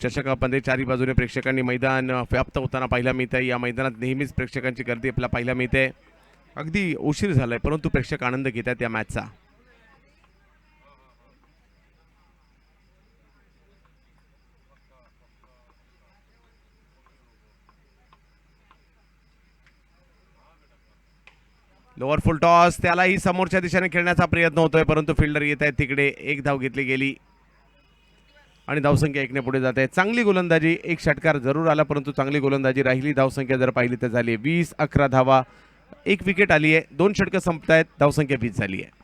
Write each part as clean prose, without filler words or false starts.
चषकामध्ये चारी बाजूने प्रेक्षकांनी मैदान व्याप्त होताना पाहायला मिळत आहे. या मैदानात नेहमीच प्रेक्षकांची गर्दी आपल्याला पाहायला मिळते. अगदी उशीर झालाय परंतु प्रेक्षक आनंद घेत आहेत या मॅचचा. लोअर फुल टॉस, त्यालाही समोरच्या दिशेने खेळण्याचा प्रयत्न होतोय परंतु फिल्डर येत आहेत तिकडे. एक धाव घेतली गेली आणि धावसंख्या 1 ने पुढे जाते. चांगली गोलंदाजी, एक षटकार जरूर आला परंतु चांगली गोलंदाजी राहिली. धावसंख्या जर पाहिली तर झाली 20-11 धावा. एक विकेट आली आहे, 2 षटकं संपतायत, धावसंख्या 20 झाली आहे.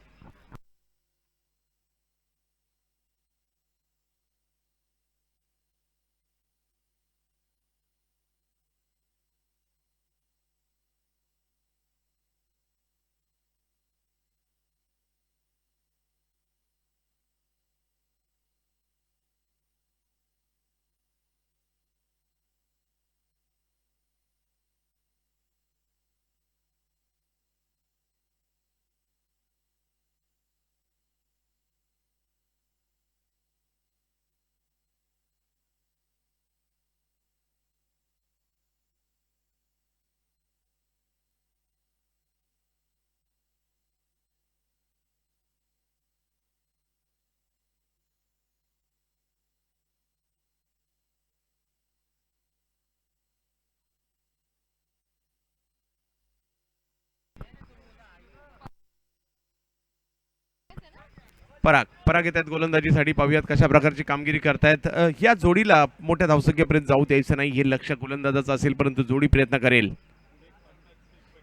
पराग येतात गोलंदाजीसाठी. पाहूयात कशा प्रकारची कामगिरी करतायत. या जोडीला मोठ्या धावसंख्येपर्यंत जाऊ द्यायचं नाही हे लक्ष गोलंदाजाचं असेल परंतु जोडी प्रयत्न करेल.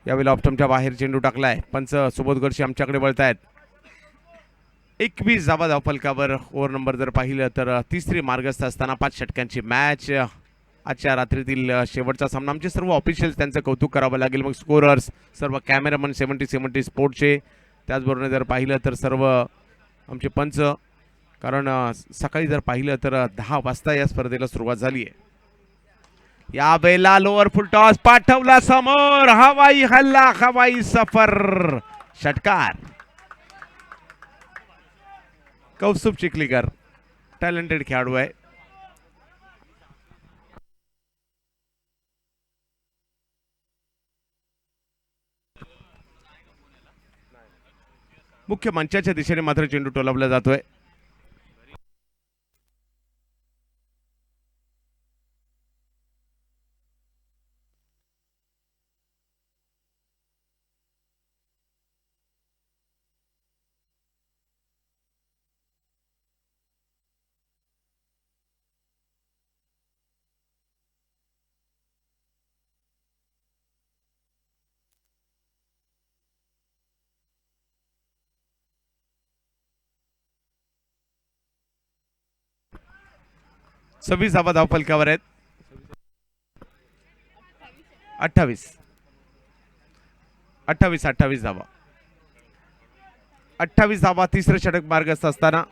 यावेळेला ऑप्टमच्या बाहेर चेंडू टाकलाय. पंच सुबोध गोडसे आमच्याकडे वळतायत. 21 धावा धावफलकावर. ओव्हर नंबर जर पाहिलं तर तिसरी मार्गस्थ असताना 5 षटकांची मॅच. आजच्या रात्रीतील शेवटचा सामना. आमचे सर्व ऑफिशियल्स त्यांचं कौतुक करावं लागेल. मग स्कोरर्स, सर्व कॅमेरामन 70-70 स्पोर्टचे, त्याचबरोबर जर पाहिलं तर सर्व आमचे पंच. कारण सकाळी जर पाहिलं तर 10 वाजता या स्पर्धेला सुरुवात झाली आहे. या वेळेला लोअर फुल टॉस पाठवला समोर. हवाई हल्ला, हवाई सफर, षटकार. कौस्तुभ चिखलीकर टॅलेंटेड खेळाडू आहे. मुख्य मंचाच्या दिशेने मात्र चेंडू टोलवला जातोय. सव्वीस धावा धावफलकावर आहेत. 28 धावा. 28 धावा. तिसरं षटक मार्गस्थ असताना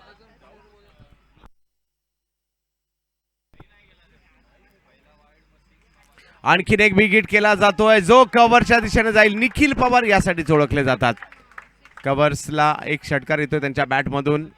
आणखीन एक बिग हिट केला जातोय जो कव्हरच्या दिशेने जाईल. निखिल पवार यासाठीच ओळखले जातात. कव्हर्सला एक षटकार येतोय त्यांच्या बॅटमधून.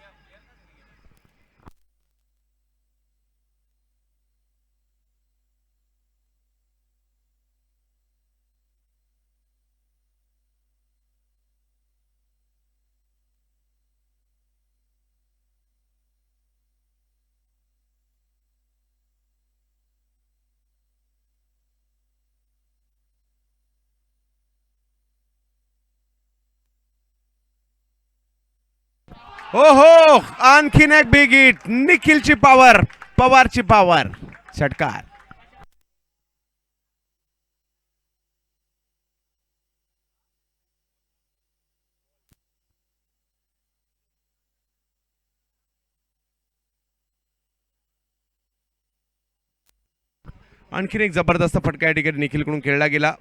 हो हो, आणखीन एक बिग हिट. निखिलची पॉवर, पवारची पॉवर, षटकार. आणखीन एक जबरदस्त फटका या ठिकाणी निखिलकडून खेळला गेला.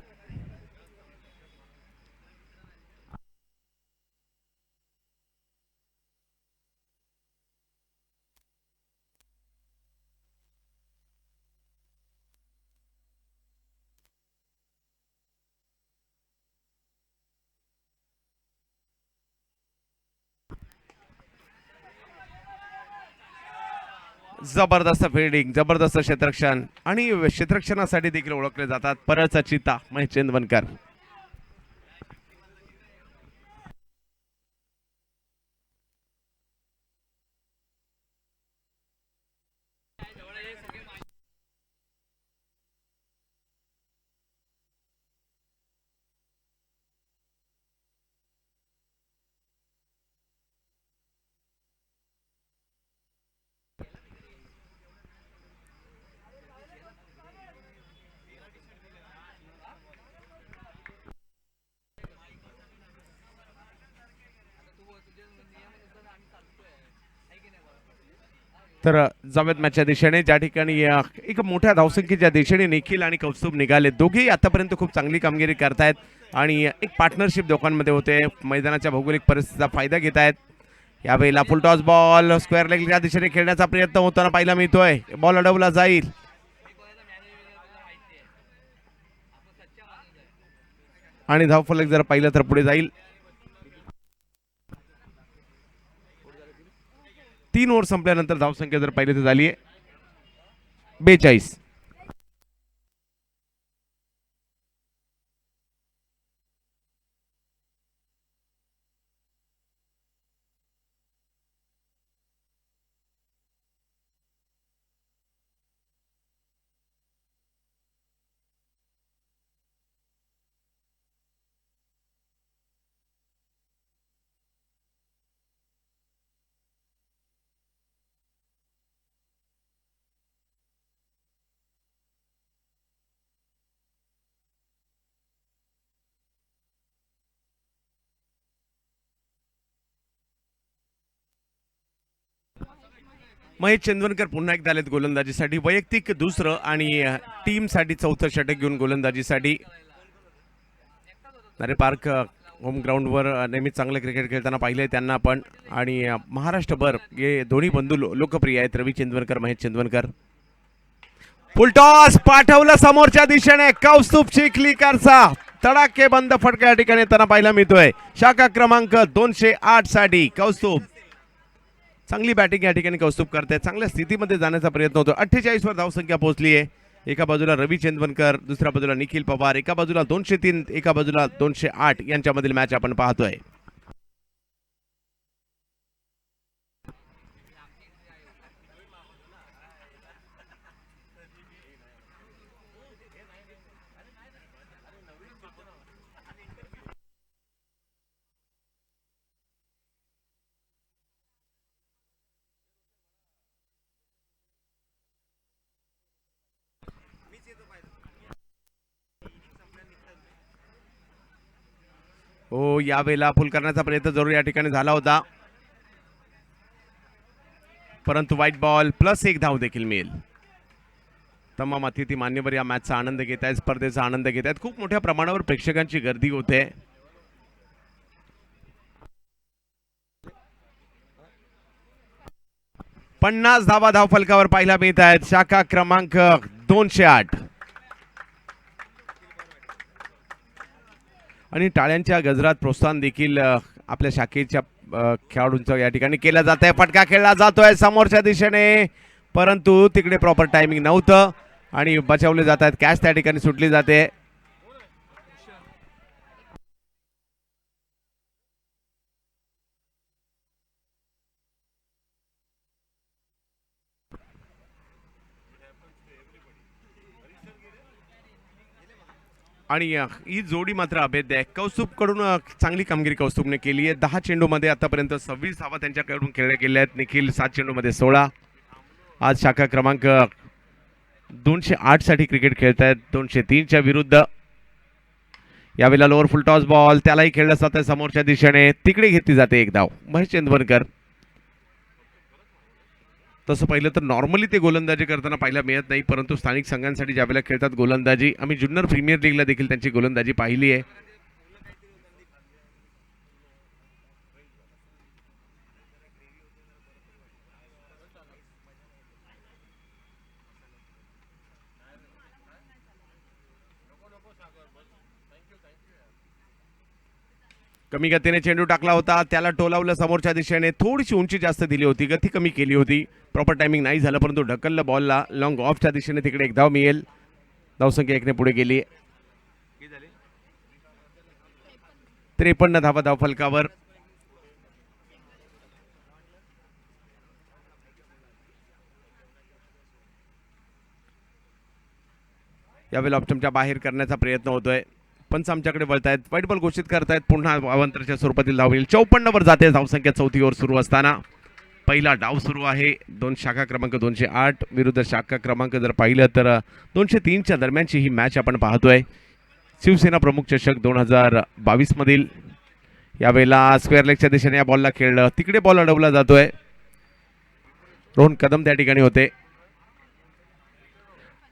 जबरदस्त फिल्डिंग, जबरदस्त क्षेत्ररक्षण आणि क्षेत्ररक्षणासाठी देखील ओळखले जातात परळचा चिता महेश चंदवरकर. तर जावेद मॅचच्या दिशेने ज्या ठिकाणी एक मोठ्या धावसंख्येच्या दिशेने निखिल आणि कौस्तुभ निघाले. दोघेही आतापर्यंत खूप चांगली कामगिरी करतायत आणि एक पार्टनरशिप दोघांमध्ये होते. मैदानाच्या भौगोलिक परिस्थितीचा फायदा घेत आहेत. यावेळेला फुल टॉस बॉल स्क्वेअर लेगच्या दिशेने खेळण्याचा प्रयत्न होताना पाहायला मिळतोय. बॉल अडवला जाईल आणि धावफलक जर पाहिलं तर पुढे जाईल. 3 ओव्हर संपल्यानंतर धावसंख्या जर पाहिली तर झाली आहे 42. महेश चंदवरकर पुन्हा एकदा आलेत गोलंदाजीसाठी. वैयक्तिक दुसरं आणि टीमसाठी चौथं षटक घेऊन गोलंदाजीसाठी. नारे पार्क होम ग्राउंडवर नेहमीच चांगलं क्रिकेट खेळताना पाहिलंय त्यांना पण. आणि महाराष्ट्रभर हे दोन्ही बंधू लोकप्रिय आहेत. रवी चंदवरकर, महेश चंदवरकर. फुलटॉस पाठवलं समोरच्या दिशेने. कौस्तुभ चिखलीकरचा तडाके बंद फटका या ठिकाणी त्यांना पाहायला मिळतोय. शाखा क्रमांक 208 साठी कौस्तुभ. चांगली बॅटिंग या ठिकाणी कौस्तुभ करते. चांगल्या स्थितीमध्ये जाण्याचा प्रयत्न होतो. 48 वर धावसंख्या पोहोचली आहे. एका बाजूला रवी चंदवरकर, दुसऱ्या बाजूला निखिल पवार. एका बाजूला 203, एका बाजूला 208 यांच्यामधील मॅच आपण पाहतोय. हो, यावेळेला फुल करण्याचा प्रयत्न जरूर या ठिकाणी झाला होता, परंतु व्हाईट बॉल प्लस 1 धाव देखील मिळेल. तमाम अतिथी मान्यवर या मॅचचा आनंद घेत आहेत, स्पर्धेचा आनंद घेत आहेत. खूप मोठ्या प्रमाणावर प्रेक्षकांची गर्दी होते. पन्नास धावा धावफलकावर पाहायला मिळत आहेत. शाखा क्रमांक 208. आणि टाळ्यांच्या गजरात प्रोत्साहन देखील आपल्या शाखेच्या खेळाडूंचं या ठिकाणी केलं जात आहे. फटका खेळला जातोय समोरच्या दिशेने, परंतु तिकडे प्रॉपर टायमिंग नव्हतं आणि बचावले जात आहेत. कॅच त्या ठिकाणी सुटली जाते. आणि ही जोडी मात्र अभेद्य आहे. कौस्तुभ कडून चांगली कामगिरी कौस्तुभने केली आहे. 10 चेंडूमध्ये आतापर्यंत 26 धावा त्यांच्याकडून खेळल्या गेल्या आहेत. निखिल 7 चेंडूमध्ये 16. आज शाखा क्रमांक 208 साठी क्रिकेट खेळत आहेत 203च्या विरुद्ध. यावेळेला लोअर फुल टॉस बॉल त्यालाही खेळलं जात आहे समोरच्या दिशेने. तिकडे घेतली जाते 1 धाव. महेश चंदवरकर. तसं पाहिलं तर नॉर्मली ते गोलंदाजी करताना पाहायला मिळत नाही, परंतु स्थानिक संघांसाठी ज्यावेळेला खेळतात गोलंदाजी, आम्ही जुन्नर प्रीमियर लीगला देखील त्यांची गोलंदाजी पाहिली आहे. कमी गतीने चेंडू टाकला होता, त्याला टोलावलं समोरच्या दिशेने, थोडीशी उंची जास्त दिली होती, गती कमी केली होती, प्रॉपर टायमिंग नाही झालं, परंतु ढकललं बॉलला लॉंग ऑफच्या दिशेने, तिकडे एक धाव मिळेल. धावसंख्या 1 ने पुढे गेली. 53 धावा धाव फलकावर. यावेळेला ऑप्शनच्या बाहेर करण्याचा प्रयत्न होतोय. पंच आमच्याकडे वळतायत, व्हाईट बॉल घोषित करतायत. पुन्हा अवांतराच्या स्वरूपातील धाव येईल. 54 वर जाते धावसंख्या. चौथी ओव्हर सुरू असताना पहिला डाव सुरू आहे. दोन शाखा क्रमांक 208 विरुद्ध शाखा क्रमांक जर पाहिलं तर 203च्या दरम्यानची ही मॅच आपण पाहतोय. शिवसेना प्रमुख चषक 2022 मधील. यावेळेला स्क्वेअर लेगच्या दिशेने या बॉलला खेळलं, तिकडे बॉल अडवला जातोय. रोहन कदम त्या ठिकाणी होते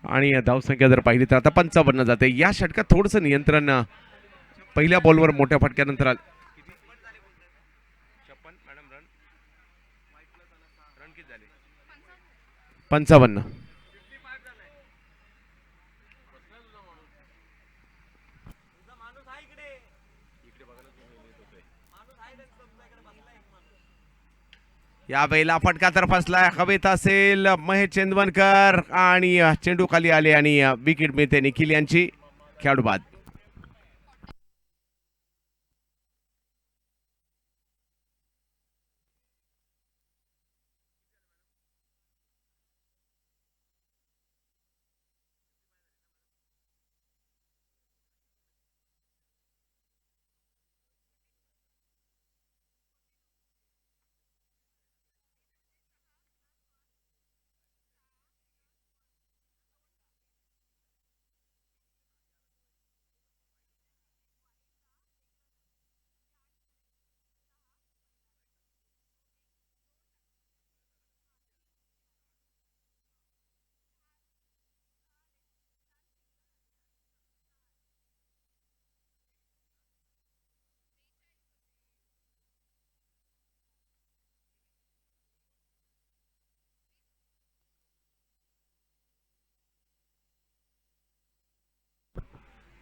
आणि धावसंख्या जर पाहिली तर आता 55 जाते. या षटकात थोडंसं नियंत्रण पहिल्या बॉलवर मोठ्या फटक्यानंतर आलं. 55. या वेळेला फटका तर फसलाय, हवेत असेल महेश चेंदवनकर आणि चेंडू खाली आले आणि विकेट मिळते निखिल यांची. खेळाडू बाद.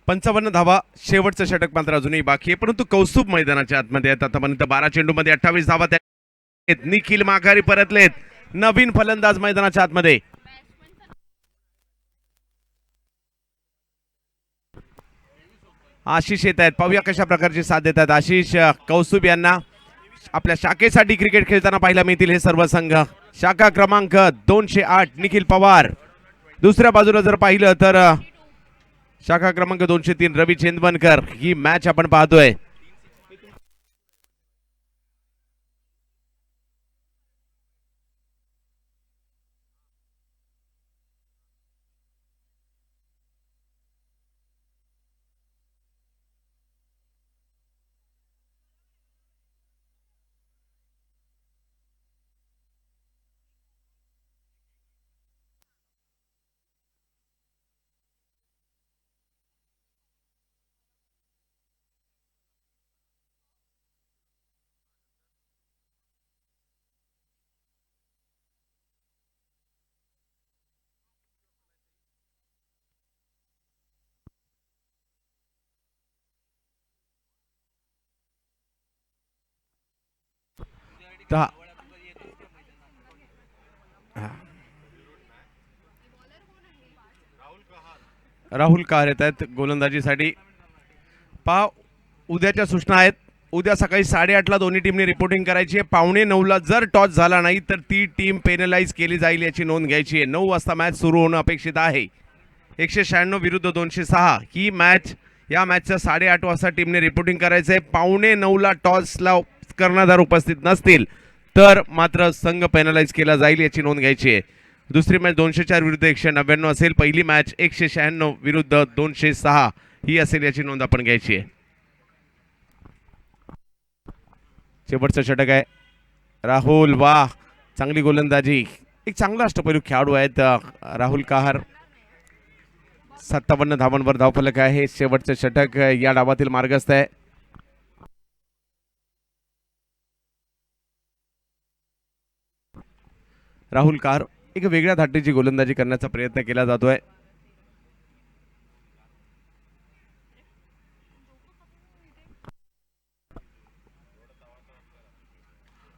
पंचावन्न धावा. शेवटचं षटक मात्र अजूनही बाकी आहे, परंतु कौस्तुभ मैदानाच्या आतमध्ये आहेत. आतापर्यंत 12 चेंडूमध्ये 28 धावा. निखिल माघारी परतलेत. नवीन फलंदाज मैदानाच्या आतमध्ये. आशिष येत आहेत, पाहूया कशा प्रकारची साथ देतात आशिष. कौस्तुभ यांना आपल्या शाखेसाठी क्रिकेट खेळताना पाहायला मिळतील हे सर्व संघ. शाखा क्रमांक 208 निखिल पवार. दुसऱ्या बाजूला जर पाहिलं तर शाखा क्रमांक 203 रवी चेंदवनकर. ही मॅच आपण पाहतोय. राहुल कहार येत आहेत गोलंदाजीसाठी. पहा, उद्याच्या सूचना आहेत. उद्या सकाळी 8:30ला दोन्ही टीमने रिपोर्टिंग करायची आहे. 8:45ला जर टॉस झाला नाही तर ती टीम पेनलाइज केली जाईल याची नोंद घ्यायची आहे. 9 वाजता मॅच सुरू होणं अपेक्षित आहे. 196 विरुद्ध 206 ही मॅच. या मॅचचं 8:30 वाजता टीमने रिपोर्टिंग करायचं आहे. 8:45ला टॉसला कर्णधार उपस्थित नसतील तर मात्र संघ पेनलाइज केला जाईल याची नोंद घ्यायची आहे. दुसरी मॅच 204 विरुद्ध 199 असेल. पहिली मॅच 196 विरुद्ध 206 ही असेल याची नोंद आपण घ्यायची आहे. शेवटचं षटक आहे. राहुल, वाह, चांगली गोलंदाजी. एक चांगला अष्टपैलू खेळाडू आहेत राहुल कहार. 57 धावांवर धावफलक आहे. शेवटचं षटक या डावातील मार्गस्थ आहे. राहुल कहार एक वेगळ्या धाटीची गोलंदाजी करण्याचा प्रयत्न केला जातोय.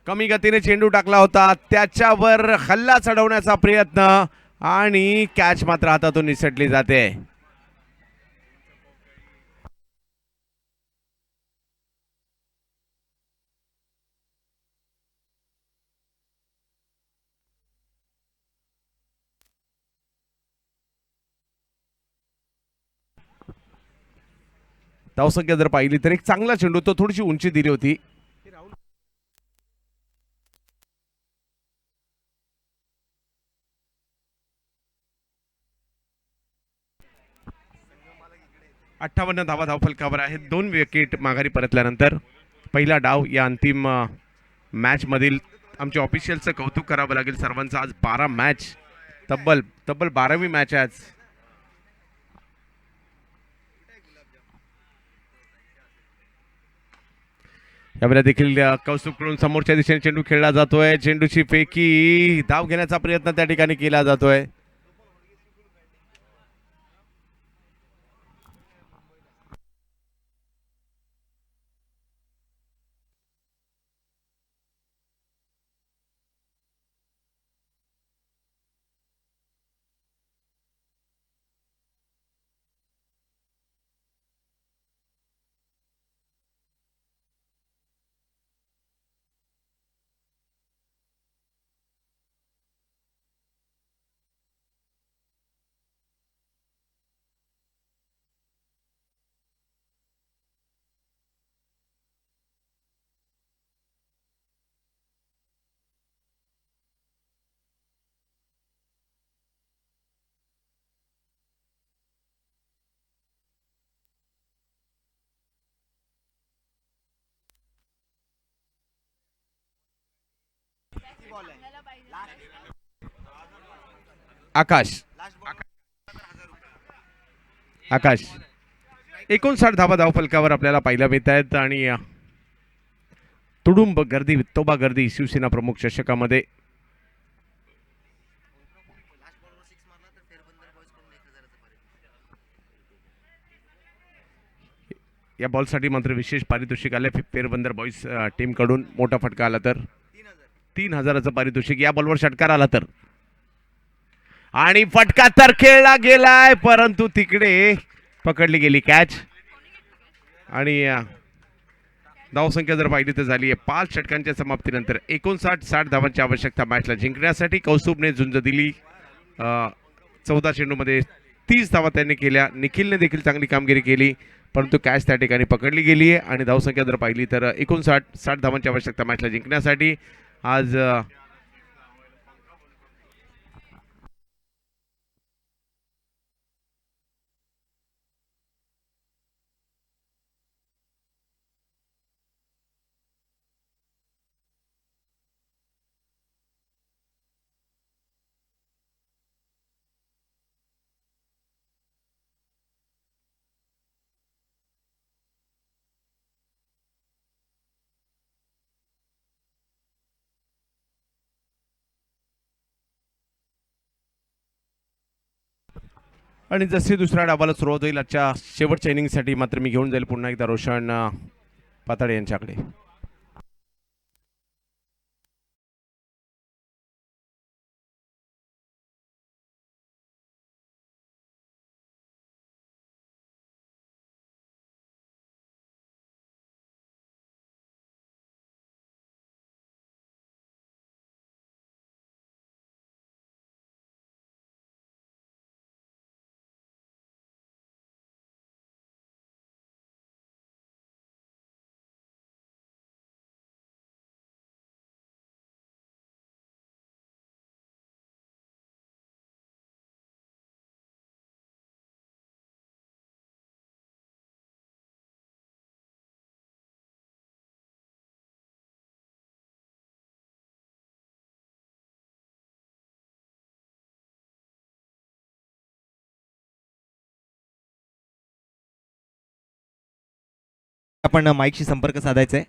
कमी गतीने चेंडू टाकला होता, त्याच्यावर हल्ला चढवण्याचा प्रयत्न आणि कॅच मात्र हातातून निसटली जाते. धावसंख्या जर पाहिली तर एक चांगला चेंडू, तो थोडीशी उंची दिली होती. अठ्ठावन्न धावा धावफलकावर आहेत. 2 विकेट माघारी परतल्यानंतर पहिला डाव या अंतिम मॅच मधील आमच्या ऑफिशियलचं कौतुक करावं लागेल सर्वांचं. आज 12 मॅच, तब्बल तब्बल 12वी मॅच आहे आज. यावेळेला देखील कौस्तुभकडून समोरच्या दिशेने चेंडू खेळला जातोय. चेंडूची फेकी, धाव घेण्याचा प्रयत्न त्या ठिकाणी केला जातोय. आकाश, आकाश 59 धावा धावफलकावर आपल्याला पाहायला मिळत आहेत. आणि तुडुंब गर्दी, वित्तोबा गर्दी शिवसेना प्रमुख चषकामध्ये. या बॉलसाठी मात्र विशेष पारितोषिक आले फेरबंदर बॉईज टीम कडून. मोठा फटका आला तर 3000चं पारितोषिक, या बॉलवर षटकार आला तर. आणि फटका तर खेळला गेलाय, परंतु तिकडे पकडली गेली कॅच. आणि धावसंख्या जर पाहिली तर झाली आहे 5 षटकांच्या समाप्तीनंतर 59-60 धावांची आवश्यकता मॅचला जिंकण्यासाठी. कौस्तुभने झुंज दिली. 14 चेंडूमध्ये 30 धावा त्यांनी केल्या. निखिलने देखील चांगली कामगिरी केली, परंतु कॅच त्या ठिकाणी पकडली गेली आहे. आणि धावसंख्या जर पाहिली तर 59-60 धावांची आवश्यकता मॅचला जिंकण्यासाठी. आज आणि जसे दुसऱ्या डावाला सुरुवात होईल आजच्या शेवटच्या इनिंगसाठी, मात्र मी घेऊन जाईल पुन्हा एकदा रोशन पाताडे यांच्याकडे. आपण माईकशी संपर्क साधायचा आहे.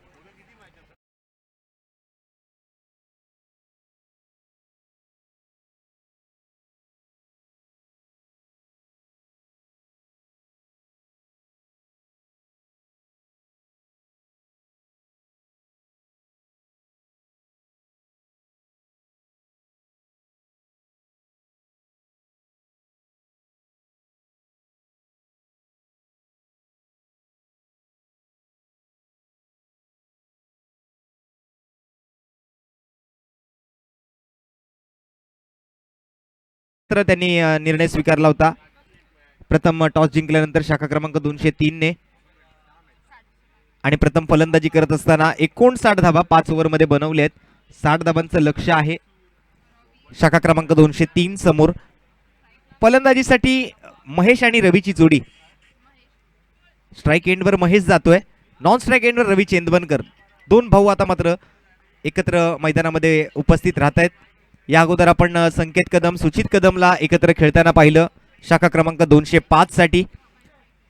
तर त्यांनी निर्णय स्वीकारला होता. प्रथम टॉस जिंकल्यानंतर शाखा क्रमांक 203 ने आणि प्रथम फलंदाजी करत असताना 59 धावा 5 ओव्हरमध्ये बनवले आहेत. 60 धावांचं लक्ष आहे शाखा क्रमांक 203 समोर. फलंदाजीसाठी महेश आणि रवीची जोडी. स्ट्राईक एंडवर महेश जातोय, नॉन स्ट्राईक एंडवर रवी चेंदवनकर. दोन भाऊ आता मात्र एकत्र मैदानामध्ये उपस्थित राहत आहेत. या अगोदर आपण संकेत कदम सुचित कदमला एकत्र खेळताना पाहिलं शाखा क्रमांक 205 साठी,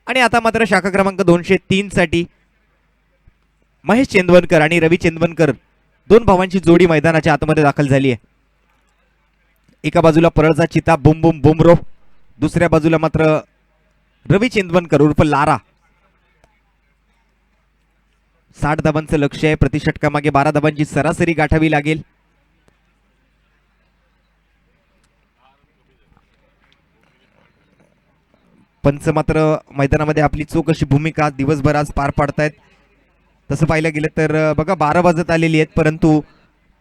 आणि आता मात्र शाखा क्रमांक 203 साठी महेश चेंदवनकर आणि रवी चेंदवनकर दोन भावांची जोडी मैदानाच्या आतमध्ये दाखल झाली आहे. एका बाजूला परळचा चिता बुम बुम बुमरो, दुसऱ्या बाजूला मात्र रवी चेंदवनकर उर्फ लारा. 60 धावांचं लक्ष आहे. प्रति षटकामागे 12 धावांची सरासरी गाठावी लागेल. पंच मात्र मैदानामध्ये आपली चोख अशी भूमिका दिवसभर आज पार पाडतायत. तसं पाहायला गेलं तर बघा 12 वाजत आलेली आहेत, परंतु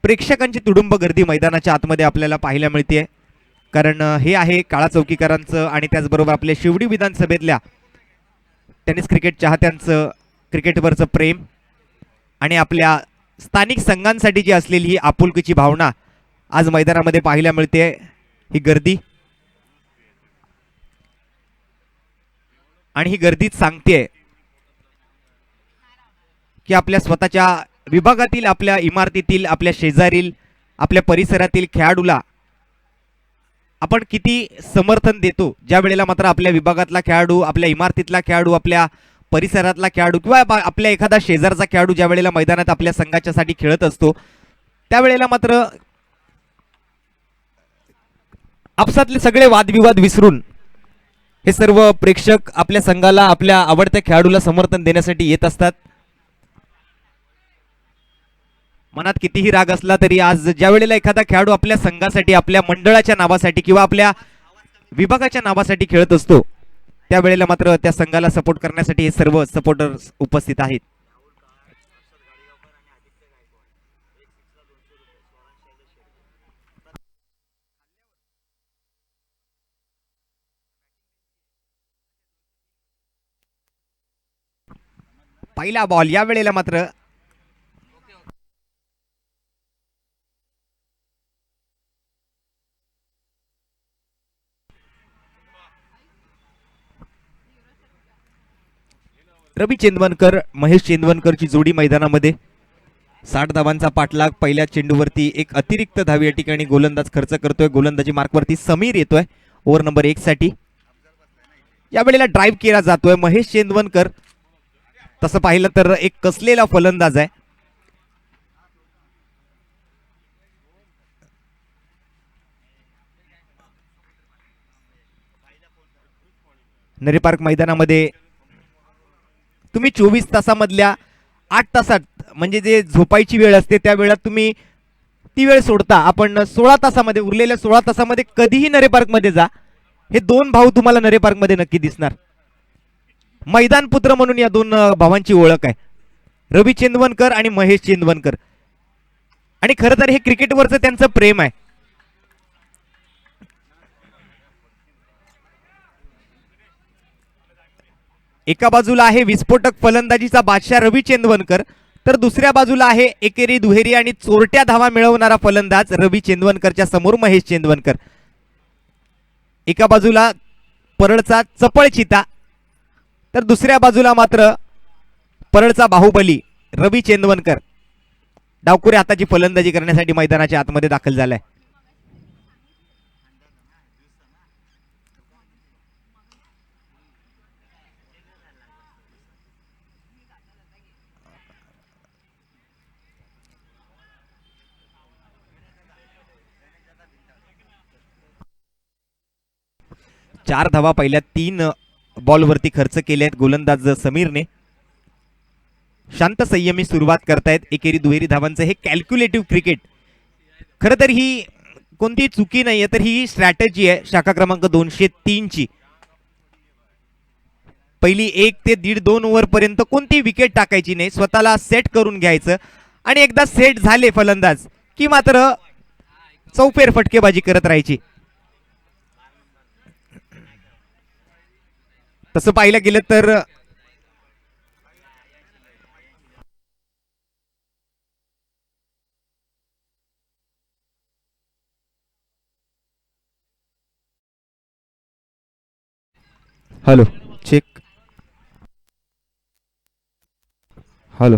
प्रेक्षकांची तुडुंब गर्दी मैदानाच्या आतमध्ये आपल्याला पाहायला मिळते. कारण हे आहे काळा चौकीकरांचं आणि त्याचबरोबर आपल्या शिवडी विधानसभेतल्या टेनिस क्रिकेट चाहत्यांचं क्रिकेटवरचं प्रेम आणि आपल्या स्थानिक संघांसाठी जी असलेली ही आपुलकीची भावना आज मैदानामध्ये पाहायला मिळते. ही गर्दी आणि ही गर्दीच सांगते की आपल्या स्वतःच्या विभागातील, आपल्या इमारतीतील, आपल्या शेजारील, आपल्या परिसरातील खेळाडूला आपण किती समर्थन देतो. ज्या वेळेला मात्र आपल्या विभागातला खेळाडू, आपल्या इमारतीतला खेळाडू, आपल्या परिसरातला खेळाडू किंवा आपल्या एखादा शेजारचा खेळाडू ज्या वेळेला मैदानात आपल्या संघाच्यासाठी खेळत असतो, त्यावेळेला मात्र आपसातले सगळे वादविवाद विसरून हे सर्व प्रेक्षक आपल्या संघाला, आपल्या आवडत्या खेळाडूला समर्थन देण्यासाठी येत असतात. मनात कितीही राग असला तरी आज ज्या वेळेला एखादा खेळाडू आपल्या संघासाठी, आपल्या मंडळाच्या नावासाठी किंवा आपल्या विभागाच्या नावासाठी खेळत असतो, त्यावेळेला मात्र त्या संघाला सपोर्ट करण्यासाठी हे सर्व सपोर्टर्स उपस्थित आहेत. पहिला बॉल या वेळेला मात्र रवी चेंदवनकर महेश चेंदवनकरची जोडी मैदानामध्ये. 60 धावांचा पाठलाग. पहिल्या चेंडूवरती एक अतिरिक्त धाव या ठिकाणी गोलंदाज खर्च करतोय. गोलंदाजी मार्कवरती समीर येतोय ओव्हर नंबर 1 साठी. या वेळेला ड्राईव्ह केला जातोय महेश चेंदवनकर. तसं पाहिलं तर एक कसलेला फलंदाज आहे. नरी पार्क मैदानामध्ये तुम्ही 24 तासामधल्या 8 तासात म्हणजे जे झोपायची वेळ असते त्या वेळात तुम्ही ती वेळ सोडता. आपण 16 तासामध्ये, उरलेल्या 16 तासामध्ये कधीही नरे पार्क मध्ये जा, हे दोन भाऊ तुम्हाला नरे पार्क मध्ये नक्की दिसणार. मैदान पुत्र म्हणून या दोन भावांची ओळख आहे, रवी चेंदवनकर आणि महेश चेंदवनकर. आणि खरं तर हे क्रिकेटवरचं त्यांचं प्रेम आहे. एका बाजूला आहे विस्फोटक फलंदाजीचा बादशाह रवी चेंदवनकर, तर दुसऱ्या बाजूला आहे एकेरी दुहेरी आणि चोरट्या धावा मिळवणारा फलंदाज रवी चेंदवनकरच्या समोर महेश चेंदवनकर. एका बाजूला परळचा चपळ चिता, तर दुसऱ्या बाजूला मात्र परळचा बाहुबली रवी चेंदवनकर डावकुरे हाताची फलंदाजी करण्यासाठी मैदानाच्या आतमध्ये दाखल झालाय. चार धावा पहिल्या 3 बॉलवरती खर्च केले आहेत गोलंदाज समीरने. शांत संयमी सुरुवात करतायत. एकेरी दुहेरी धावांचं हे कॅल्क्युलेटिव्ह क्रिकेट. खरं तर ही कोणती चुकी नाहीये, तर ही स्ट्रॅटेजी आहे शाखा क्रमांक 203 ची. पहिली 1 ते 1.5-2 ओव्हर पर्यंत कोणती विकेट टाकायची नाही, स्वतःला सेट करून घ्यायचं आणि एकदा सेट झाले फलंदाज की मात्र चौफेर फटकेबाजी करत राहायची. तसं पाहिलं गेलं तर hello check hello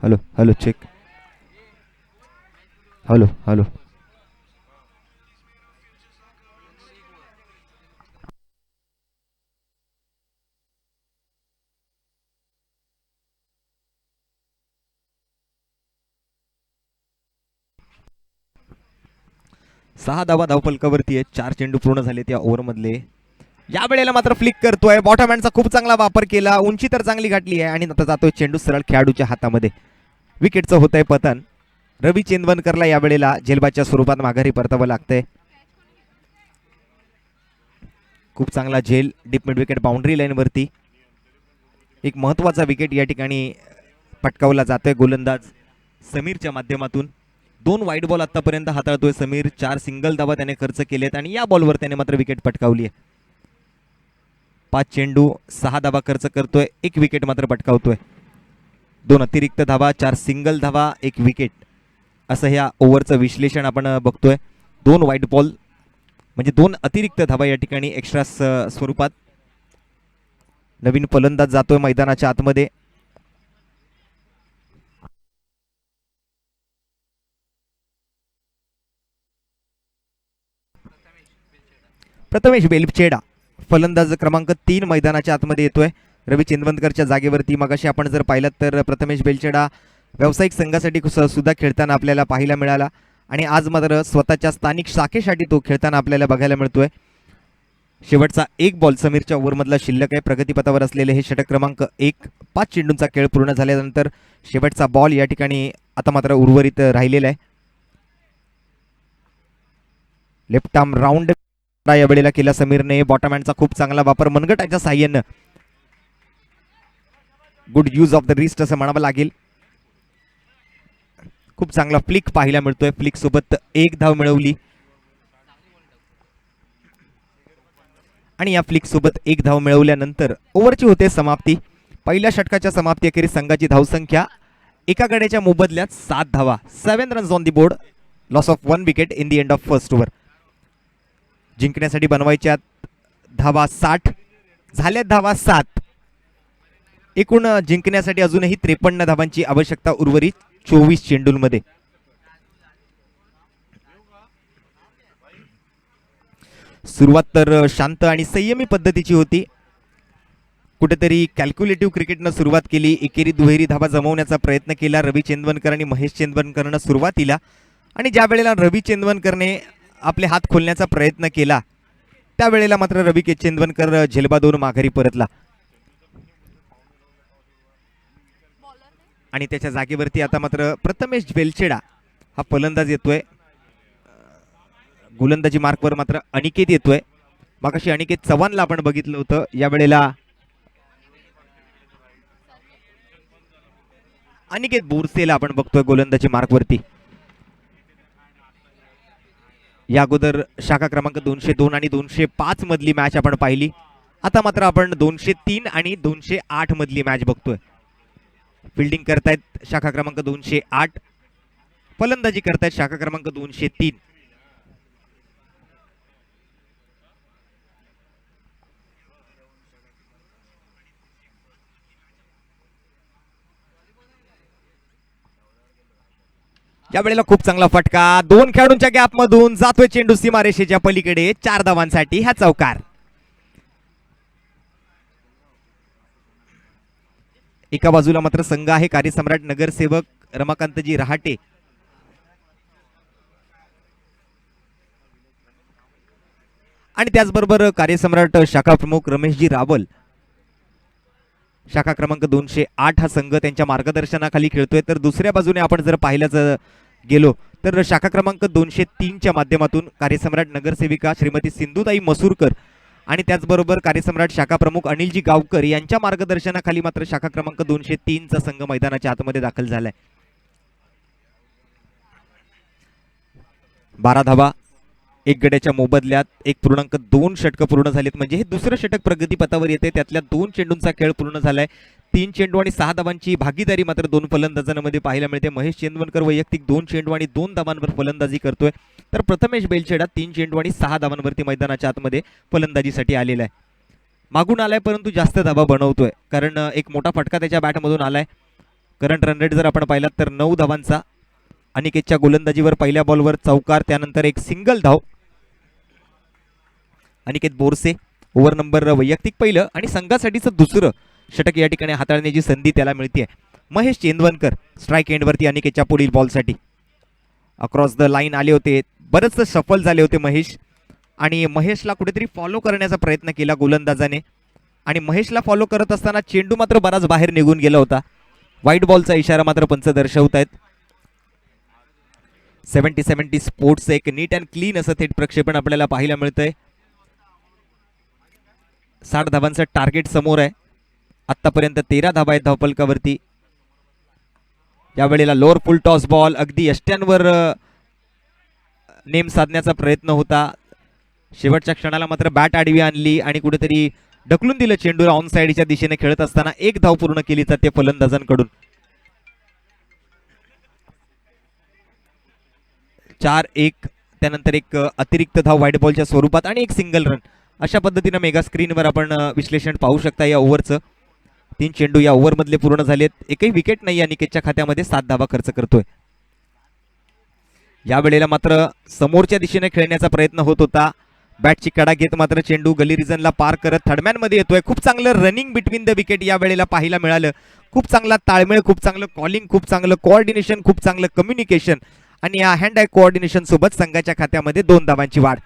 hello hello check hello hello सहा धावा धावफलकावरती आहेत. 4 चेंडू पूर्ण झाले त्या ओव्हरमधले. या वेळेला मात्र फ्लिक करतोय. बॉटम हँडचा खूप चांगला वापर केला. उंची तर चांगली गाठली आहे आणि आता जातोय चेंडू सरळ खेळाडूच्या हातामध्ये. विकेटचं होत आहे पतन. रवी चेंदवनकरला या वेळेला झेलबादच्या स्वरूपात माघारी परतावं लागतंय. खूप चांगला झेल deep mid wicket boundary line वरती. एक महत्वाचा विकेट या ठिकाणी पटकावला जातोय गोलंदाज समीरच्या माध्यमातून. 2 वाईट बॉल आतापर्यंत हाताळतोय समीर. 4 सिंगल धावा त्याने खर्च केलेत आणि या बॉलवर त्याने मात्र विकेट पटकावली आहे. 5 चेंडू 6 धावा खर्च करतोय. 1 विकेट मात्र पटकावतोय. 2 अतिरिक्त धावा, 4 सिंगल धावा, 1 विकेट असं ह्या ओव्हरचं विश्लेषण आपण बघतोय. 2 वाईट बॉल म्हणजे 2 अतिरिक्त धावा या ठिकाणी एक्स्ट्रा स्वरूपात. नवीन फलंदाज जातोय मैदानाच्या आतमध्ये. प्रथमेश बेलचेडा फलंदाज क्रमांक 3 मैदानाच्या आतमध्ये येतोय. रवी चेंदवनकरच्या जागेवरती मगाशी आपण जर पाहिलं तर प्रथमेश बेलचेडा व्यावसायिक संघासाठी सुद्धा खेळताना आपल्याला पाहायला मिळाला आणि आज मात्र स्वतःच्या स्थानिक शाखेसाठी तो खेळताना आपल्याला बघायला मिळतोय. शेवटचा 1 बॉल समीरच्या ओव्हरमधला शिल्लक आहे. प्रगतीपथावर असलेले हे षटक क्रमांक 1. 5 चेंडूंचा खेळ पूर्ण झाल्यानंतर शेवटचा बॉल या ठिकाणी आता मात्र उर्वरित राहिलेला आहे. लेफ्ट आर्म राऊंड या वेळेला केला समीरने. बॉटम हँडचा खूप चांगला वापर मनगटाच्या साह्यानं. Good use of the wrist असं म्हणावं लागेल. खूप चांगला फ्लिक पाहायला मिळतोय. फ्लिक सोबत 1 धाव मिळवली आणि या फ्लिक सोबत 1 धाव मिळवल्यानंतर ओव्हरची होते समाप्ती. पहिल्या षटकाच्या समाप्ती अखेरीस संघाची धावसंख्या एका गड्याच्या मोबदल्यात 7 धावा. 7 runs on the board. Loss of 1 wicket in the end of first over. जिंकण्यासाठी बनवायच्या धावा 60 झाल्या. धावा 7. एकूण जिंकण्यासाठी अजूनही 53 धावांची आवश्यकता उर्वरित 24 चेंडूंमध्ये. सुरुवात तर शांत आणि संयमी पद्धतीची होती. कुठेतरी कॅल्क्युलेटिव्ह क्रिकेटनं सुरुवात केली. एकेरी दुहेरी धावा जमवण्याचा प्रयत्न केला रवी चेंदवनकर आणि महेश चेंदवनकरनं सुरुवातीला. आणि ज्या वेळेला रवी चेंदवनकरने आपले हात खोलण्याचा प्रयत्न केला त्यावेळेला मात्र रवी चेंदवनकर झेलबादवरून माघारी परतला आणि त्याच्या जागेवरती आता मात्र प्रथमेश बेलचेडा हा फलंदाज येतोय. गोलंदाजी मार्कवर मात्र अनिकेत येतोय. मगाशी अनिकेत चव्हाणला आपण बघितलं होतं. यावेळेला अनिकेत बोरसेला आपण बघतोय गोलंदाजी मार्कवरती. या अगोदर शाखा क्रमांक 202 आणि 205 मधली मॅच आपण पाहिली. आता मात्र आपण 203 आणि 208 मधली मॅच बघतोय. फिल्डिंग करतायत शाखा क्रमांक 208. फलंदाजी करतायत शाखा क्रमांक 203. या वेळेला खूप चांगला फटका. 2 खेळाडूंच्या गॅप मधून जातोय चेंडू सीमारेषेच्या पलीकडे. 4 धावांसाठी हा चौकार. एका बाजूला मात्र संघ आहे कार्यसम्राट नगरसेवक रमाकांतजी रहाटे आणि त्याचबरोबर कार्यसम्राट शाखा प्रमुख रमेशजी रावल. शाखा क्रमांक 208 हा संघ त्यांच्या मार्गदर्शनाखाली खेळतोय. तर दुसऱ्या बाजूने आपण जर पाहिलं गेलो तर शाखा क्रमांक 203 च्या माध्यमातून कार्यसम्राट नगरसेविका श्रीमती सिंधुताई मसूरकर आणि त्याचबरोबर कार्यसम्राट शाखा प्रमुख अनिलजी गावकर यांच्या मार्गदर्शनाखाली मात्र शाखा क्रमांक 203 चा संघ मैदानाच्या आतमध्ये दाखल झालाय. 12 धावा 1 गड्याच्या मोबदल्यात 1.2 षटकं पूर्ण झालीत, म्हणजे हे दुसरं षटक प्रगतीपथावर येते. त्यातल्या 2 चेंडूंचा खेळ पूर्ण झालाय. 3 चेंडू आणि 6 धावांची भागीदारी मात्र 2 फलंदाजांमध्ये पाहायला मिळते. महेश चेंदवनकर वैयक्तिक 2 चेंडू आणि 2 धावांवर फलंदाजी करतोय, तर प्रथमेश बेलछेडा 3 चेंडू आणि 6 धावांवरती मैदानाच्या आतमध्ये फलंदाजीसाठी आलेला आहे. मागून आलाय परंतु जास्त धावा बनवतोय, कारण एक मोठा फटका त्याच्या बॅटमधून आलाय. करंट रन रेट जर आपण पाहिलात तर 9 धावांचा. अनिकेतच्या गोलंदाजीवर पहिल्या बॉलवर चौकार, त्यानंतर एक सिंगल धाव. अनिकेत बोरसे ओव्हर नंबर वैयक्तिक पहिलं आणि संघासाठीचं दुसरं षटक या ठिकाणी हाताळण्याची संधी त्याला मिळते. महेश चेंदवनकर स्ट्राईक एंडवरती अनिकेतच्या पुढील बॉलसाठी. अक्रॉस द लाईन आले होते, बरेचसे सफल झाले होते महेश, आणि महेशला कुठेतरी फॉलो करण्याचा प्रयत्न केला गोलंदाजाने, आणि महेशला फॉलो करत असताना चेंडू मात्र बराच बाहेर निघून गेला होता. व्हाईट बॉलचा इशारा मात्र पंच दर्शवत आहेत. 70-70 स्पोर्ट्स एक नीट अँड क्लीन असं थेट प्रक्षेपण आपल्याला पाहायला मिळतंय. 60 धावांचं टार्गेट समोर आहे. आतापर्यंत 13 धावा आहेत धावफलकावरती. यावेळेला लोअर फुल टॉस बॉल अगदी यष्ट्यांवर नेम साधण्याचा प्रयत्न होता. शेवटच्या क्षणाला मात्र बॅट आडवी आणली आणि कुठेतरी ढकलून दिलं चेंडूला. ऑन साइडच्या दिशेने खेळत असताना एक धाव पूर्ण केली जाते फलंदाजांकडून. 4-1, त्यानंतर एक अतिरिक्त धाव व्हाईट बॉलच्या स्वरूपात आणि एक सिंगल रन. अशा पद्धतीनं मेगा स्क्रीनवर आपण विश्लेषण पाहू शकता या ओव्हरचं. 3 चेंडू या ओव्हरमधले पूर्ण झालेत. एकही विकेट नाही अनिकेतच्या खात्यामध्ये. 7 धावा खर्च करतोय. यावेळेला मात्र समोरच्या दिशेने खेळण्याचा प्रयत्न होत होता. बॅटची कडा घेत मात्र चेंडू गली रिजनला पार करत थर्डमॅन मध्ये येतोय. खूप चांगलं रनिंग बिटवीन द विकेट या वेळेला पाहायला मिळालं. खूप चांगला ताळमेळ, खूप चांगलं कॉलिंग, खूप चांगलं कोऑर्डिनेशन, खूप चांगलं कम्युनिकेशन, आणि या हँड आय कोऑर्डिनेशन सोबत संघाच्या खात्यामध्ये 2 धावांची वाढ.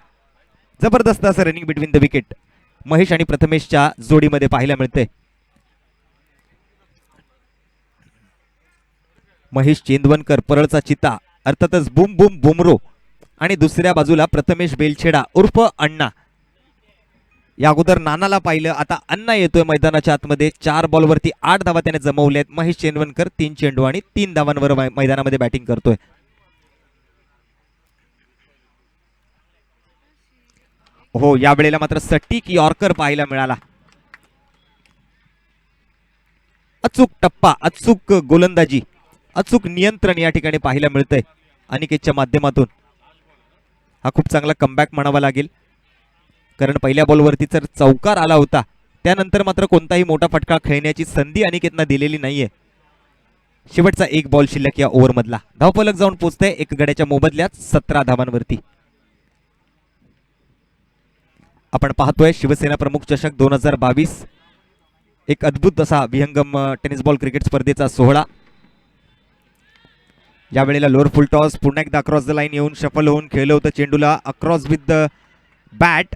जबरदस्त असं running between the wicket Mahesh आणि प्रथमेशच्या जोडीमध्ये पाहायला मिळते. महेश चेंदवनकर परळचा चिता, अर्थातच बुम बुम बुमरो, आणि दुसऱ्या बाजूला प्रथमेश बेलछेडा उर्फ अण्णा. या अगोदर नानाला पाहिलं, आता अण्णा येतोय मैदानाच्या आतमध्ये. 4 बॉलवरती 8 धावा त्याने जमवल्यात. महेश चेंदवनकर 3 चेंडू आणि 3 धावांवर मैदानामध्ये बॅटिंग करतोय. हो, यावेळेला मात्र सटीक यॉर्कर पाहायला मिळाला. अचूक टप्पा, अचूक गोलंदाजी, अचूक नियंत्रण या ठिकाणी पाहायला मिळतंय अनिकेतच्या माध्यमातून. हा खूप चांगला कमबॅक म्हणावा लागेल, कारण पहिल्या बॉलवरती जर चौकार आला होता, त्यानंतर मात्र कोणताही मोठा फटका खेळण्याची संधी अनिकेतनं दिलेली नाहीये. शेवटचा 1 बॉल शिल्लक या ओव्हरमधला. धावफलक जाऊन पोहोचतंय 1 गड्याच्या मोबदल्यात 17 धावांवरती. आपण पाहतोय शिवसेना प्रमुख चषक 2022, एक अद्भुत असा विहंगम टेनिस बॉल क्रिकेट स्पर्धेचा सोहळा. यावेळेला लोअर फुल टॉस पुन्हा एकदा अक्रॉस द लाईन येऊन शफल होऊन खेळलं होतं चेंडूला across with the bat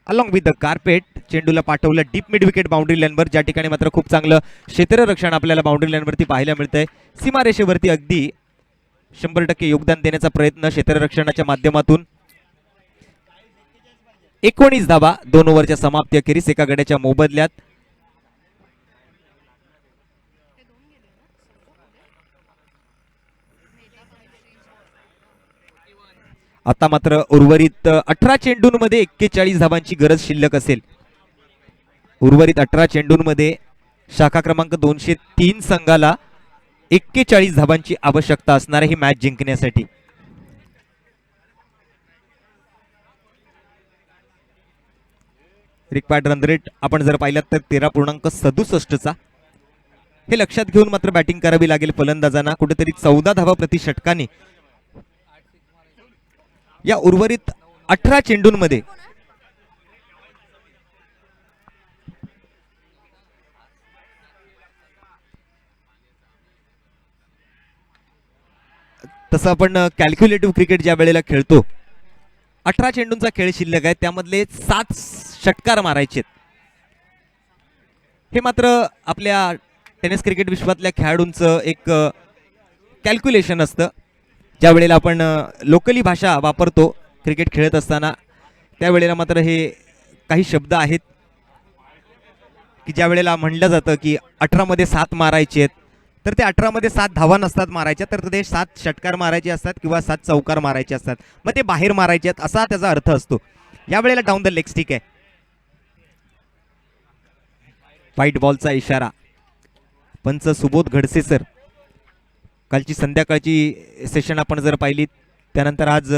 along with the carpet. चेंडूला पाठवलं डीप मिड विकेट बाउंड्री लाईनवर, ज्या ठिकाणी मात्र खूप चांगलं क्षेत्ररक्षण आपल्याला बाउंड्री लाईनवरती पाहायला मिळतंय. सीमारेषेवरती अगदी 100% योगदान देण्याचा प्रयत्न क्षेत्ररक्षणाच्या माध्यमातून. 19 धावा 2 ओव्हरच्या समाप्ती अखेरीस 1 गड्याच्या मोबदल्यात. आता मात्र उर्वरित 18 चेंडूंमध्ये 41 धावांची गरज शिल्लक असेल. उर्वरित 18 चेंडूंमध्ये शाखा क्रमांक 203 संघाला 41 धावांची आवश्यकता असणार आहे ही मॅच जिंकण्यासाठी. रिक्वायर्ड रन रेट आपण जर पाहिलात तर 13.67चा. हे लक्षात घेऊन मात्र बॅटिंग करावी लागेल फलंदाजांना. कुठेतरी 14 धावा प्रति षटकाने या उर्वरित 18 चेंडूंमध्ये तसं आपण कॅल्क्युलेटिव्ह क्रिकेट ज्या वेळेला खेळतो, 18 चेंडूंचा खेळ शिल्लक आहे, त्यामधले 7 षटकार मारायचे. हे मात्र आपल्या टेनिस क्रिकेट विश्वातल्या खेळाडूंचं एक कॅल्क्युलेशन असतं. ज्या वेळेला आपण लोकली भाषा वापरतो क्रिकेट खेळत असताना, त्यावेळेला मात्र हे काही शब्द आहेत की ज्या वेळेला म्हणलं जातं की 18 मध्ये 7 मारायचे आहेत, तर ते 18 मध्ये 7 धावा नसतात मारायच्या, तर ते 7 षटकार मारायचे असतात किंवा 7 चौकार मारायचे असतात, मग ते बाहेर मारायचे आहेत असा त्याचा अर्थ असतो. यावेळेला डाऊन द लेग स्टिक आहे. व्हाईट बॉलचा इशारा. पंच सुबोध घडसे सर. कालची संध्याकाळची सेशन आपण जर पाहिली त्यानंतर आज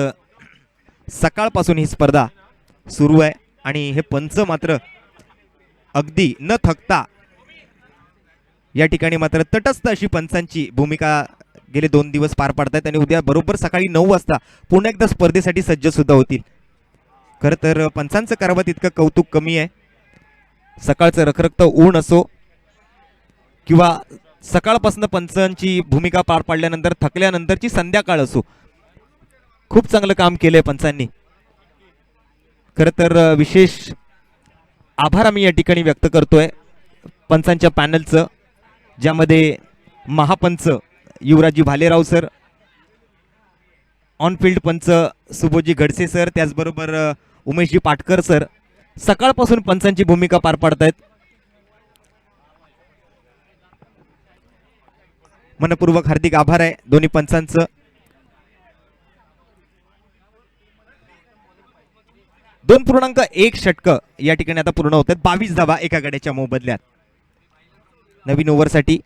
सकाळपासून ही स्पर्धा सुरू आहे आणि हे पंच मात्र अगदी न थकता या ठिकाणी मात्र तटस्थ अशी पंचांची भूमिका गेले 2 दिवस पार पाडतायत आणि उद्या बरोबर सकाळी 9 वाजता पुन्हा एकदा स्पर्धेसाठी सज्ज सुद्धा होतील. खरं तर पंचांचं करावं तितकं कौतुक कमी आहे. सकाळचं रखरखतं ऊन असो किंवा सकाळपासून पंचांची भूमिका पार पाडल्यानंतर थकल्यानंतरची संध्याकाळ असो, खूप चांगलं काम केलंय पंचांनी. खरं तर विशेष आभार आम्ही या ठिकाणी व्यक्त करतोय पंचांच्या पॅनलचं, ज्यामध्ये महापंच युवराजी भालेराव सर, ऑन फील्ड पंच सुबोधजी घडसे सर, त्याचबरोबर उमेशजी पाटकर सर सकाळपासून पंचांची भूमिका पार पाडतायत. मनपूर्वक हार्दिक आभार आहे दोन्ही पंचांचं. दोन 2.1 षटक या ठिकाणी आता पूर्ण होत आहेत. 22 धावा एका गड्याच्या मोबदल्यात. नवीन ओव्हरसाठी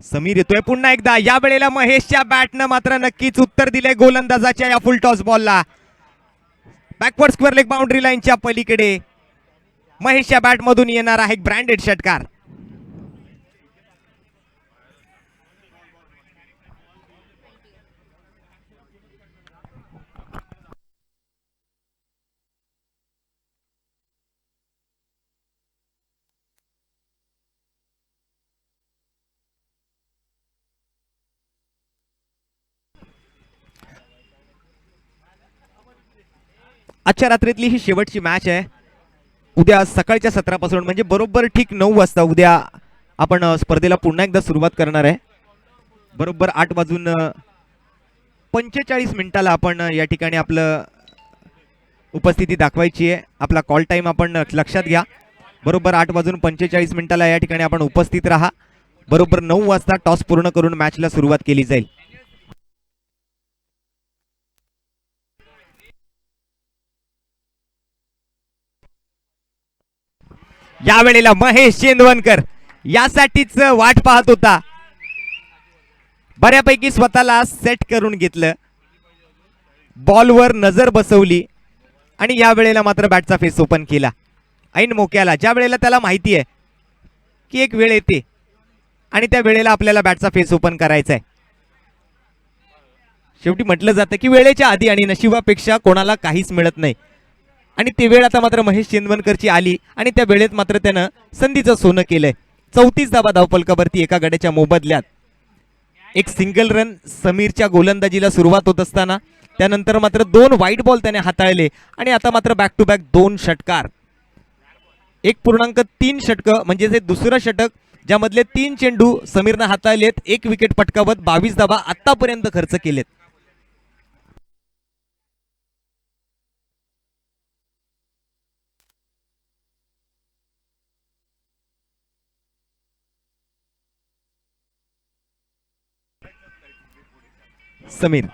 समीर येतोय पुन्हा एकदा. या वेळेला महेशच्या बॅटनं मात्र नक्कीच उत्तर दिले गोलंदाजाच्या या फुल टॉस बॉलला. बॅकवर्ड स्क्वेअर लेग बाउंड्री लाईनच्या पलीकडे महेशच्या बॅटमधून येणार आहे ब्रँडेड षटकार. आजच्या रात्रीतली ही शेवटची मॅच आहे. उद्या सकाळच्या सत्रापासून म्हणजे बरोबर ठीक 9 वाजता उद्या आपण स्पर्धेला पुन्हा एकदा सुरुवात करणार आहे. बरोबर 8:45 आपण या ठिकाणी आपलं उपस्थिती दाखवायची आहे. आपला कॉल टाइम आपण लक्षात घ्या. बरोबर 8:45 या ठिकाणी आपण उपस्थित राहा. बरोबर 9 वाजता टॉस पूर्ण करून मॅचला सुरुवात केली जाईल. यावेळेला महेश चेंदवनकर यासाठीच वाट पाहत होता. बऱ्यापैकी स्वतःला सेट करून घेतलं, बॉलवर नजर बसवली आणि यावेळेला मात्र बॅटचा फेस ओपन केला ऐन मोक्याला. ज्या वेळेला त्याला माहिती आहे की एक वेळ येते आणि त्या वेळेला आपल्याला बॅटचा फेस ओपन करायचा आहे. शेवटी म्हटलं जातं की वेळेच्या आधी आणि नशिबापेक्षा कोणाला काहीच मिळत नाही आणि ती वेळ आता मात्र महेश चेंदवनकरची आली आणि त्या वेळेत मात्र त्यानं संधीचं सोनं केलंय. 34 धावा धावफलकावरती एका गड्याच्या मोबदल्यात. एक सिंगल रन समीरच्या गोलंदाजीला सुरुवात होत असताना त्यानंतर मात्र 2 व्हाईट बॉल त्याने हाताळले आणि आता मात्र बॅक टू बॅक 2 षटकार. 1.3 षटक म्हणजे ते दुसरं षटक ज्यामधले 3 चेंडू समीरनं हाताळलेत. 1 विकेट पटकावत 22 धावा आतापर्यंत खर्च केलेत. समीर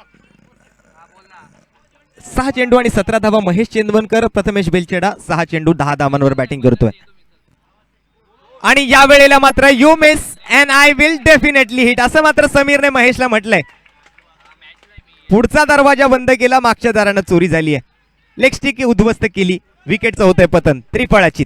6 चेंडू आणि 17 धावा. महेश चेंदवनकर, प्रथमेश बेलचेडा 6 चेंडू 10 धावांवर बॅटिंग करतोय आणि या वेळेला मात्र you miss and I will definitely hit असं मात्र समीरने महेशला म्हटलंय. पुढचा दरवाजा बंद केला, मागच्या दारानं चोरी झाली आहे. लेग स्टिक उद्ध्वस्त केली, विकेटचं होतंय पतन. त्रिफळाचित.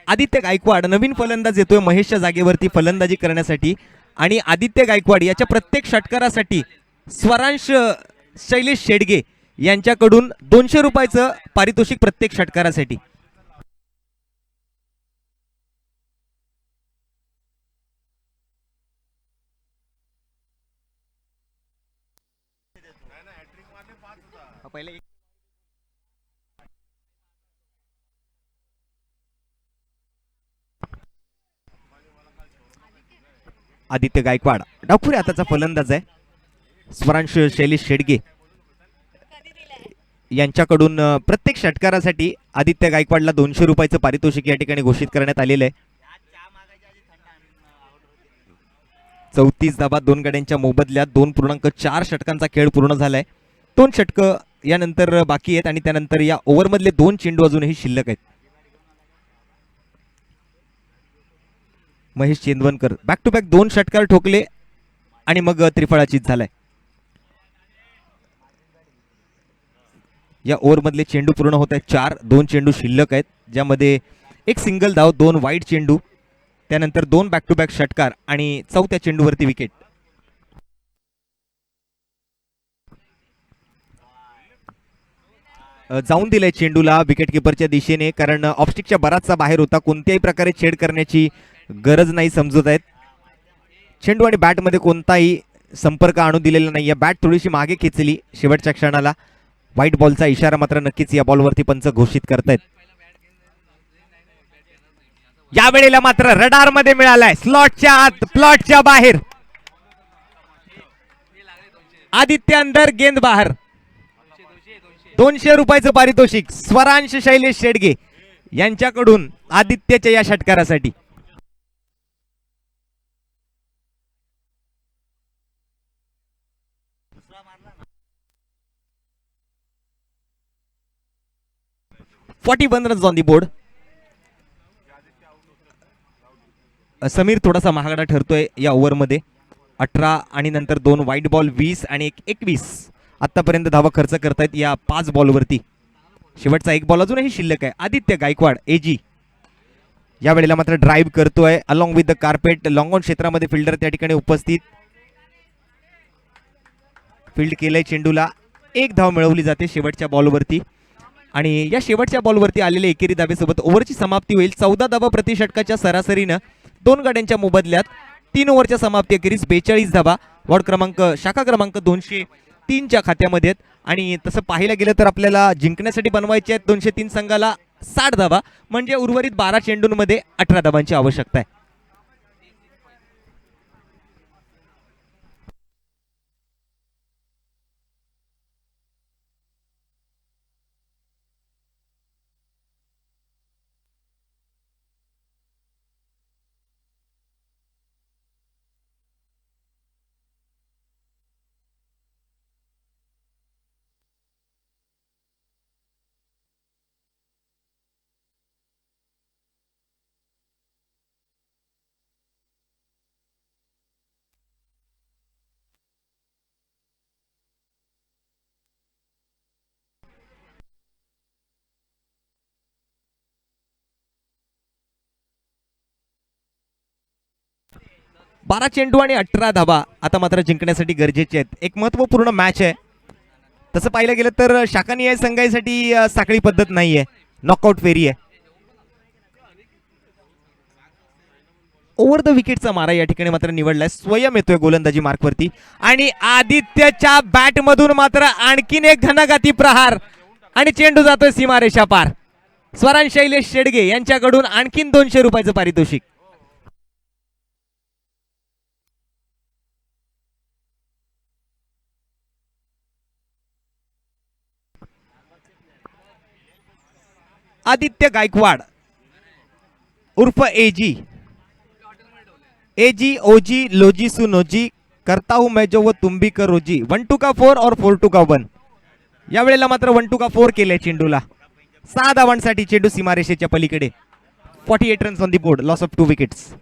आदित्य गायकवाड नवीन फलंदाज येतोय महेशच्या जागेवरती फलंदाजी करण्यासाठी आणि आदित्य गायकवाड याच्या प्रत्येक षटकारासाठी स्वरांश शैलेश शेडगे यांच्याकडून 200 रुपयाचं पारितोषिक प्रत्येक षटकारासाठी. आदित्य गायकवाड डावखुरी हाताचा फलंदाज आहे. स्वरांश शैलेश शेडगे यांच्याकडून प्रत्येक षटकारासाठी आदित्य गायकवाडला 200 रुपयाचं पारितोषिक या ठिकाणी घोषित करण्यात आलेलं आहे. 34 धाबा 2 गड्यांच्या मोबदल्यात 2.4 षटकांचा खेळ पूर्ण झालाय. 2 षटकं यानंतर बाकी आहेत आणि त्यानंतर या ओव्हरमधले 2 चेंडू अजूनही शिल्लक आहेत. महेश चेंदवनकर बॅक टू बॅक 2 षटकार ठोकले आणि मग त्रिफळाचीत झालाय. या ओव्हरमधले चेंडू पूर्ण होत आहेत 4. 2 चेंडू शिल्लक आहेत ज्यामध्ये एक सिंगल धाव, 2 वाईड चेंडू, त्यानंतर 2 बॅक टू बॅक षटकार आणि 4थ्या चेंडूवरती विकेट. जाऊन दिलाय चेंडूला विकेट किपरच्या दिशेने, कारण ऑफस्टिकच्या बराचसा बाहेर होता. कोणत्याही प्रकारे छेड करण्याची गरज नाही समजत आहेत. चेंडू आणि बॅटमध्ये कोणताही संपर्क आणू दिलेला नाहीये. बॅट थोडीशी मागे खेचली शेवटच्या क्षणाला. व्हाईट बॉलचा इशारा मात्र नक्कीच या बॉलवरती पंच घोषित करतायत. या वेळेला मात्र रडार मध्ये मिळालाय. स्लॉटच्या आत, प्लॉटच्या बाहेर. आदित्य अंदर, गेंद बाहेर. 200 रुपयाचं पारितोषिक स्वरांश शैलेश शेडगे यांच्याकडून आदित्यच्या या षटकारासाठी. $41 runs on the board. Sameer थोडासा महागडा ठरतोय या ओव्हरमध्ये. 18 आणि नंतर 2 वाईट बॉल 20 आणि 21 आतापर्यंत धावा खर्च करतायत या 5 बॉलवरती. शेवटचा 1 बॉल अजूनही शिल्लक आहे. आदित्य गायकवाड एजी या वेळेला मात्र ड्राईव्ह करतोय along with the carpet. Long on क्षेत्रामध्ये फिल्डर त्या ठिकाणी उपस्थित. फील्ड केलंय चेंडूला. 1 धाव मिळवली जाते शेवटच्या बॉलवरती आणि या शेवटच्या बॉलवरती आलेल्या एकेरी धावेसोबत ओव्हरची समाप्ती होईल. 14 धावा प्रति षटकाच्या सरासरीनं 2 गाड्यांच्या मोबदल्यात 3 ओव्हरच्या समाप्ती अखेरीस 42 धावा वॉर्ड क्रमांक शाखा क्रमांक 203च्या खात्यामध्ये आहेत. आणि तसं पाहायला गेलं तर आपल्याला जिंकण्यासाठी बनवायचे आहेत 203 संघाला 60 धावा, म्हणजे उर्वरित 12 चेंडूंमध्ये 18 धावांची आवश्यकता आहे. बारा चेंडू आणि 18 धावा आता मात्र जिंकण्यासाठी गरजेचे आहेत. एक महत्वपूर्ण मॅच आहे. तसं पाहिलं गेलं तर शाखानिहाय संघासाठी साखळी पद्धत नाहीये, नॉकआउट फेरी आहे. ओव्हर द विकेटचा मारा या ठिकाणी मात्र निवडलाय. स्वयं येतोय गोलंदाजी मार्कवरती आणि आदित्यच्या बॅट मधून मात्र आणखीन एक घनघाती प्रहार आणि चेंडू जातोय सीमारेषा पार. स्वरांश शैलेश शेडगे यांच्याकडून आणखीन 200 रुपयाचं पारितोषिक. आदित्य गायकवाड उर्फ एजी. एजी ओजी लोजी सुनोजी करता हूं मैं जो वो तुम भी करोजी. 1-2 का 4 और 4-2 का 1. या वेळेला मात्र 1-2 का 4 केलंय चेंडूला. 6 धावांसाठी चेंडू सीमारेषेच्या पलीकडे. 48 runs on the board, loss of 2 wickets.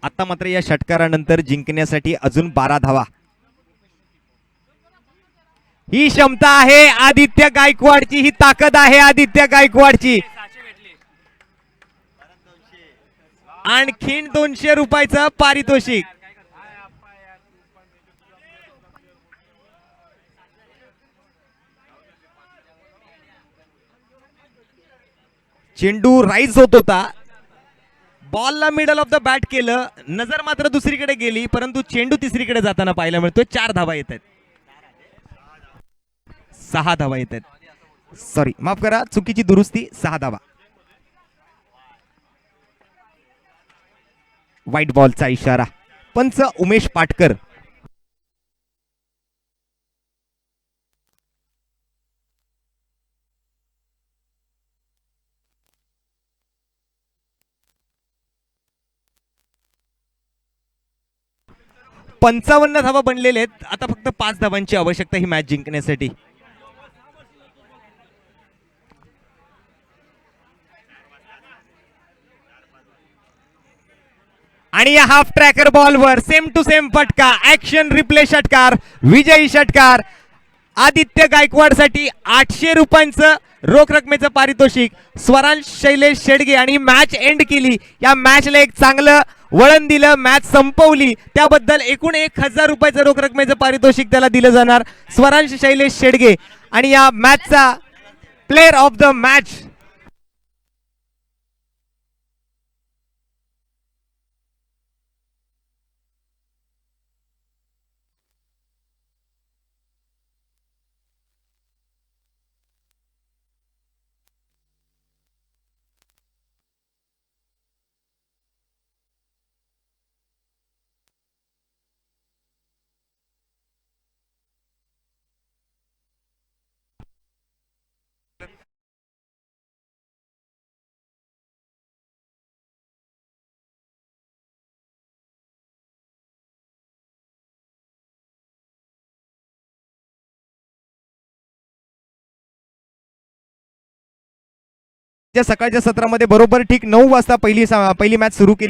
आता मात्र या षटकारानंतर जिंकण्यासाठी अजून 12 धावा. ही क्षमता आहे आदित्य गायकवाडची, ही ताकद आहे आदित्य गायकवाडची. आणखीन 200 रुपयाचं पारितोषिक. चेंडू राईज होत होता, बॉलला मिडल ऑफ द बॅट केलं, नजर मात्र दुसरीकडे गेली, परंतु चेंडू तिसरीकडे जाताना पाहायला मिळतोय. 4 धावा येत आहेत, 6 धावा येत आहेत. सॉरी, माफ करा, चुकीची दुरुस्ती. 6 धावा. व्हाईट बॉलचा इशारा. पंच उमेश पाटकर. पंचावन्न धावा बनलेले आहेत. आता फक्त 5 धावांची आवश्यकता ही मॅच जिंकण्यासाठी. आणि या हाफ ट्रॅकर बॉलवर सेम टू सेम फटका. ऍक्शन रिप्ले षटकार, विजयी षटकार. आदित्य गायकवाडसाठी 800 रुपयांचं रोख रकमेचं पारितोषिक. स्वरांश शैलेश शेडगे. आणि मॅच एंड केली. या मॅचला एक चांगलं वळण दिलं, मॅच संपवली, त्याबद्दल एकूण 1000 रुपयाचं रोख रकमेचं पारितोषिक त्याला दिलं जाणार. स्वरांश शैलेश शेडगे. आणि या मॅचचा प्लेअर ऑफ द मॅच सकाळच्या सत्रामध्ये बरोबर ठीक 9 वाजता पहिली मॅच सुरू केली.